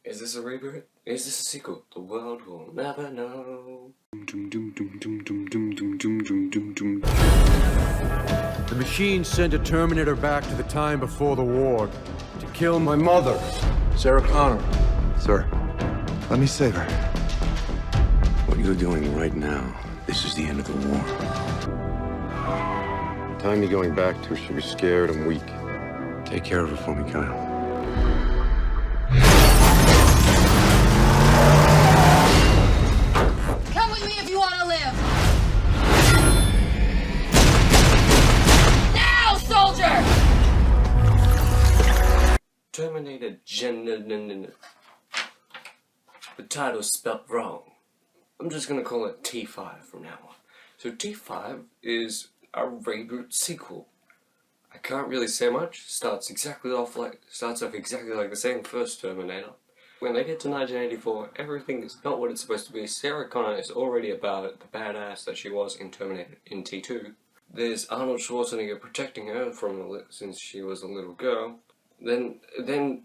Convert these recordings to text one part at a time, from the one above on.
Is this a reboot? Is this a sequel? The world will never know. The machine sent a Terminator back to the time before the war to kill my mother, Sarah Connor. Sir, let me save her. What you're doing right now, this is the end of the war. The time you're going back to, she'll be scared and weak. Take care of her for me, Kyle. Come with me if you want to live! Now, soldier! Terminator The title's spelt wrong. I'm just gonna call it T5 from now on. So T5 is a reboot sequel. I can't really say much. Starts off exactly like the same first Terminator. When they get to 1984, everything is not what it's supposed to be. Sarah Connor is already about the badass that she was in Terminator in T2. There's Arnold Schwarzenegger protecting her since she was a little girl. Then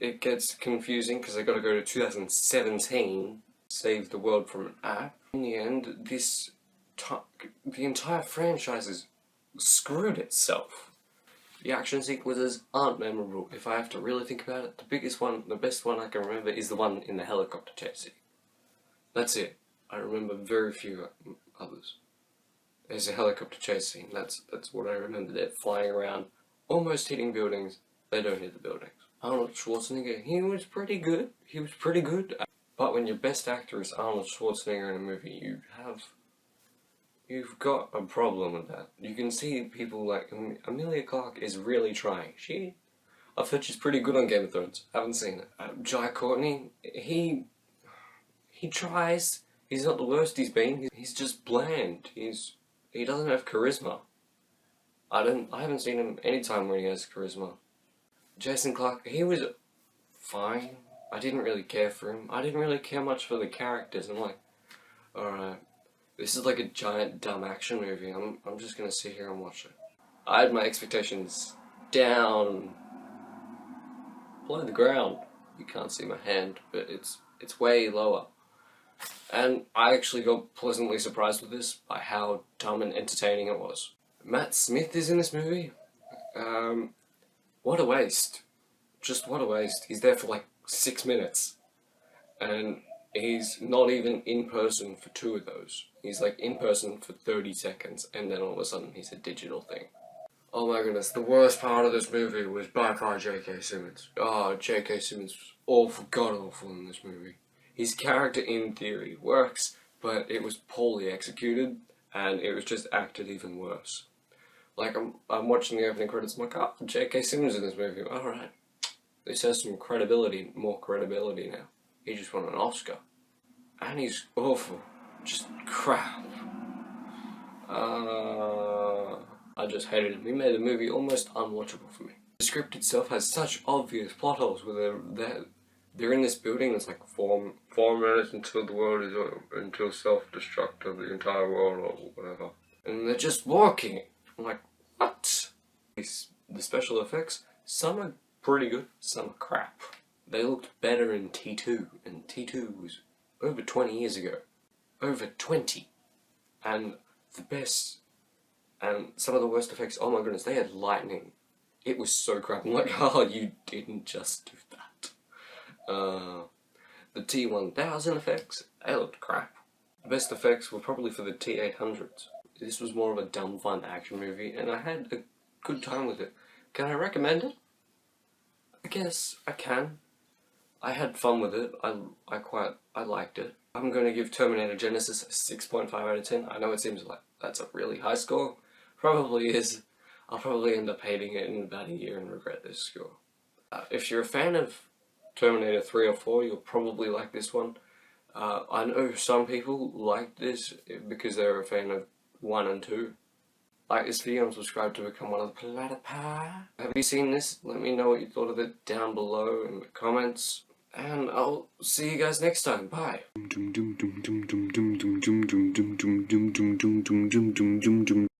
it gets confusing because they got to go to 2017, save the world from an app. In the end, the entire franchise has screwed itself. The action sequences aren't memorable. If I have to really think about it, the best one I can remember is the one in the helicopter chase scene. That's it. I remember very few others. There's a helicopter chase scene. That's what I remember. They're flying around, almost hitting buildings. They don't hit the buildings. Arnold Schwarzenegger, he was pretty good. But when your best actor is Arnold Schwarzenegger in a movie, you've got a problem with that. You can see people like Emilia Clarke is really trying. I've heard she's pretty good on Game of Thrones. Haven't seen it. Jai Courtney, he tries. He's not the worst he's been. He's just bland. He doesn't have charisma. I haven't seen him any time when he has charisma. Jason Clarke, he was fine. I didn't really care for him. I didn't really care much for the characters. I'm like, alright. This is like a giant dumb action movie. I'm just gonna sit here and watch it. I had my expectations down below the ground. You can't see my hand, but it's way lower. And I actually got pleasantly surprised with this by how dumb and entertaining it was. Matt Smith is in this movie. What a waste. Just what a waste. He's there for like 6 minutes. And he's not even in person for 2 of those. He's like in person for 30 seconds, and then all of a sudden he's a digital thing. Oh my goodness, the worst part of this movie was by far J.K. Simmons. Oh, J.K. Simmons was awful, god-awful in this movie. His character in theory works, but it was poorly executed, and it was just acted even worse. Like, I'm watching the opening credits, I'm like, oh, J.K. Simmons in this movie, alright. This has some credibility, more credibility now. He just won an Oscar. And he's awful. Just crap. I just hated him. He made the movie almost unwatchable for me. The script itself has such obvious plot holes where they're in this building, it's like 4 minutes until the world is until self-destruct of the entire world or whatever. And they're just walking. I'm like, what? The special effects, some are pretty good, some are crap. They looked better in T2, and T2 was over 20 years ago. Over 20. And the best, and some of the worst effects, oh my goodness, they had lightning. It was so crap. I'm like, oh, you didn't just do that. The T1000 effects, they looked crap. The best effects were probably for the T800s. This was more of a dumb fun action movie, and I had a good time with it. Can I recommend it? I guess I can. I had fun with it. I liked it. I'm going to give Terminator Genisys a 6.5 out of 10. I know it seems like that's a really high score. Probably is. I'll probably end up hating it in about a year and regret this score. If you're a fan of Terminator 3 or 4, you'll probably like this one. I know some people like this because they're a fan of 1 and 2. Like this video and subscribe to become one of the Platypi. Have you seen this? Let me know what you thought of it down below in the comments. And I'll see you guys next time. Bye.